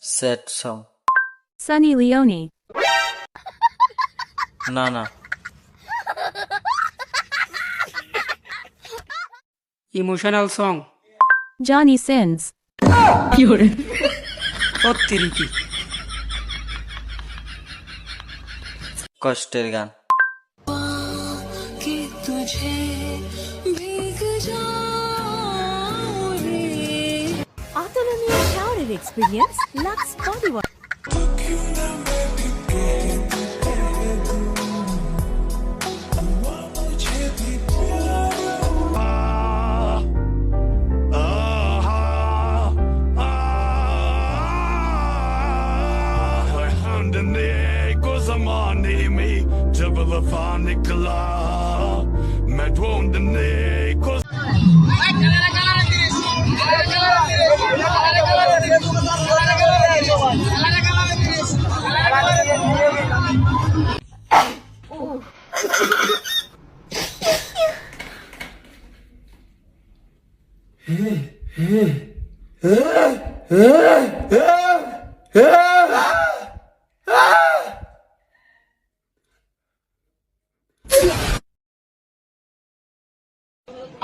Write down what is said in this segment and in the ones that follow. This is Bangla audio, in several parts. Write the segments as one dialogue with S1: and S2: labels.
S1: Sad song.
S2: Sunny Leone.
S1: Na.
S3: Emotional song.
S2: Johnny Sins.
S3: অতিরিকি
S1: কষ্টের গান।
S2: Autonomia shower experience Lux Body Wash.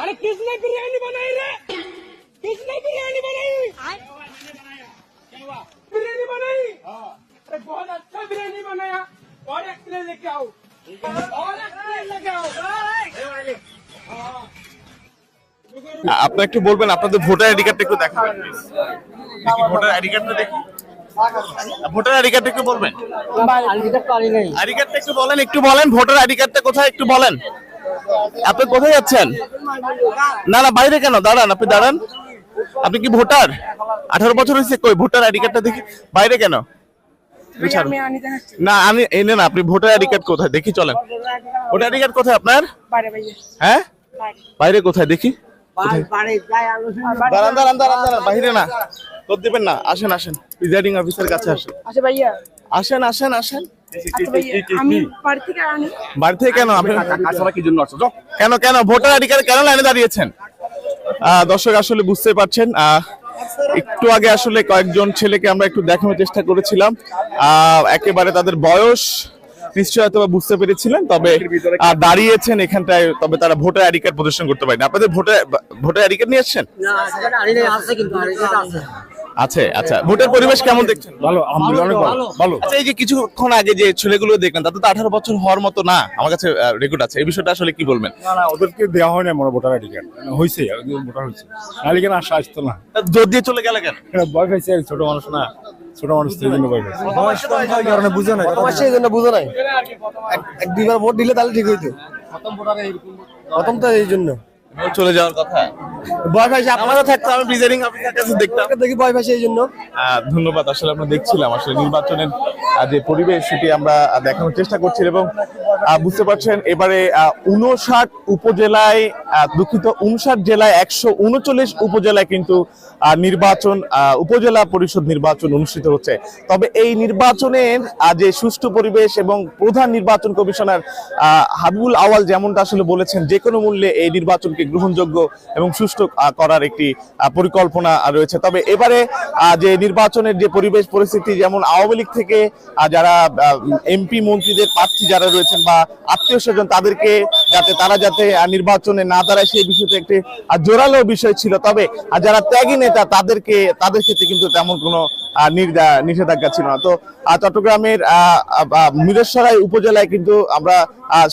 S4: अरे किसने बिरयानी बनाई रे? किसने बिरयानी बनाई? क्या हुआ? बिरयानी बनाई? अरे बहुत अच्छा बिरयानी बनाया। और एक प्लेट लेके आओ। और एक प्लेट लेके आओ।
S5: আপনি একটু বলবেন আপনাদের ভোটার আইডি কার্ডটা একটু দেখাবেন প্লিজ। দেখি ভোটার আইডি কার্ডটা দেখি। ভোটার আইডি কার্ডটা একটু বলবেন। আইডি কার্ডটা একটু বলেন ভোটার আইডি কার্ডটা কোথায় একটু বলেন। আপনি কোথায় যাচ্ছেন? না বাইরে কেন? দাঁড়ান, আপনি দাঁড়ান। আপনি কি ভোটার? 18 বছর হয়েছে? কই ভোটার আইডি কার্ডটা দেখি। বাইরে কেন? না আমি এনে না, আপনি ভোটার আইডি কার্ড কোথায় দেখি চলেন। ভোটার আইডি কার্ড কোথায় আপনার? হ্যাঁ বাইরে কোথায় দেখি? দাঁড়ান বাইরে না, তোর দিবেন না। আসেন প্রিজাইডিং অফিসার কাছে আসেন। আসেন। বাড়ি থেকে কেন? কেন ভোটার আইডি কার্ড কেন লাইনে দাঁড়িয়েছেন? দর্শক আসলে বুঝতে পারছেন, একটু আগে আসলে কয়েকজন ছেলেকে আমরা একটু দেখানোর চেষ্টা করেছিলাম। একেবারে তাদের বয়স নিশ্চয় হয়তো বুঝতে পেরেছিলেন, তবে দাঁড়িয়েছেন এখানটায়, তবে তারা ভোটার আইডি কার্ড প্রদর্শন করতে পারেনি। আপনাদের ভোটার আইডি কার্ড নিয়ে এসেছেন? আছে। আচ্ছা, ভোটের পরিবেশ কেমন দেখছেন?
S6: ভালো, আলহামদুলিল্লাহ, অনেক ভালো।
S5: আচ্ছা, এই যে কিছুক্ষণ আগে যে ছেলেগুলো দেখলেন তাদের তো 18 বছর হওয়ার মতো না, আমার কাছে রেকর্ড আছে। এই বিষয়টা আসলে কি বলবেন?
S6: না ওদেরকে দেওয়া হয় না মনে ভোটার আইডি কার্ড। হয়েছে ভোটার হয়েছে, নাহলে কেন আসতো না।
S5: জোর দিয়ে চলে গেল কেন?
S6: ভয় পাইছে, ছোট মানুষ না, ছোট মানুষ এই জন্য ভয় পাইছে। কারণে বুঝে নাই, এই জন্য বুঝে নাই। এক দুইবার ভোট দিলে তাহলে ঠিক হইতো। প্রথম তো এই জন্য
S5: চলে যাওয়ার কথা।
S6: ভয় পাইছে,
S5: আমারও থাকতো, আমি প্রিজাইডিং অফিসার কাছে দেখতাম।
S6: দেখি ভয় পাইছে এই জন্য।
S5: ধন্যবাদ। আসলে আমরা দেখছিলাম আসলে নির্বাচনের যে পরিবেশ সেটি আমরা দেখানোর চেষ্টা করছি, এবং বুঝতে পারছেন এবারে 59 উপজেলায়, দুঃখিত 59 জেলায় 139 উপজেলায় কিন্তু নির্বাচন, উপজেলা পরিষদ নির্বাচন অনুষ্ঠিত হচ্ছে। তবে এই নির্বাচনের যে সুষ্ঠু পরিবেশ এবং প্রধান নির্বাচন কমিশনার হাবিবুল আওয়াল যেমনটা আসলে বলেছেন, যে কোনো মূল্যে এই নির্বাচনকে গ্রহণযোগ্য এবং সুষ্ঠু করার একটি পরিকল্পনা রয়েছে। তবে এবারে যে নির্বাচনের যে পরিবেশ পরিস্থিতি, যেমন আওয়ামী লীগ থেকে যারা এমপি মন্ত্রীদের প্রার্থী যারা রয়েছেন বা আত্মীয় স্বজন, তাদেরকে তারা যাতে নির্বাচনে না দাঁড়ায় সেই বিষয়টা একটি জোরালো বিষয় ছিল। তবে যারা ত্যাগী নেতা তাদের ক্ষেত্রে কিন্তু তেমন কোনো নিষেধাজ্ঞা ছিল না। তো চট্টগ্রামের মিরসরাই উপজেলায় কিন্তু আমরা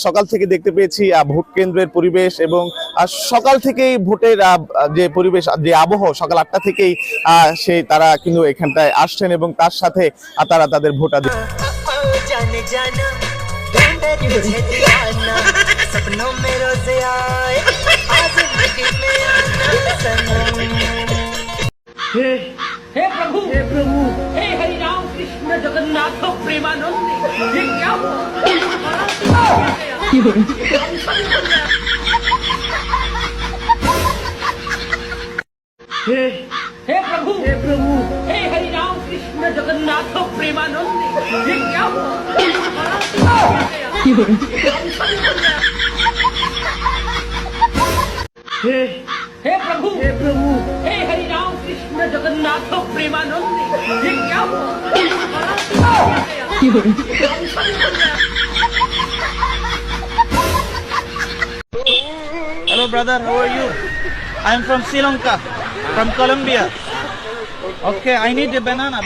S5: সকাল থেকে দেখতে পেয়েছি ভোট কেন্দ্রের পরিবেশ, এবং সকাল থেকেই ভোটের যে পরিবেশ, যে আবহ, সকাল 8টা থেকেই তারা কিন্তু এখানটায় আসছেন এবং তার সাথে তারা তাদের ভোটার
S4: हे प्रभु, हे हरि राम कृष्ण जगन्नाथ प्रेमानंद, ये क्या हुआ? हे प्रभु, हे हरि राम कृष्ण जगन्नाथ प्रेमानंद, ये क्या हुआ? हे प्रभु, हे Hari Ram Krishna Jagannath
S1: Hello brother, how are you? I am from Sri Lanka, from Colombia. Okay, I need a banana.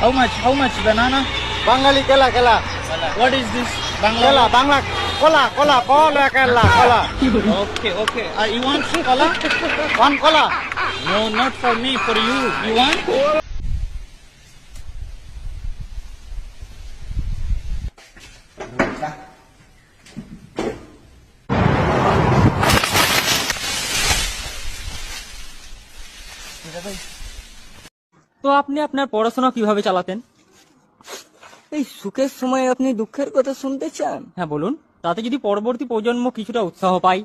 S1: How much banana?
S6: বাঙালি কেলা কেলা
S1: What is this?
S6: কেলা
S1: Bangla.
S6: বাংলা কলা কলা কলা কেলা কলা
S1: Okay. You want cola?
S6: পান কলা
S1: No, not for me, for you. You want?
S7: তো আপনি আপনার পড়াশোনা কিভাবে চালাতেন?
S8: এই সুখের সময় আপনি দুঃখের কথা শুনতে চান?
S7: হ্যাঁ বলুন, তাতে যদি পরবর্তী প্রজন্ম কিছুটা উৎসাহ পায়।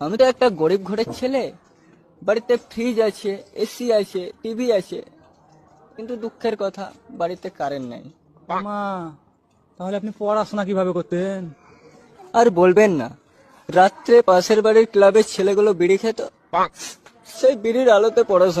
S8: আমি তো একটা গরিব ঘরের ছেলে, বাড়িতে ফ্রিজ আছে, এসি আছে, টিভি আছে, কিন্তু দুঃখের কথা বাড়িতে কারেন্ট নেই।
S7: মা, তাহলে আপনি পড়াশোনা কিভাবে করতেন?
S8: আর বলবেন না, রাত্রে পাশের বাড়ির ক্লাবের ছেলেগুলো বিড়ি খেত, সেই বিড়ির আলোতে পড়াশোনা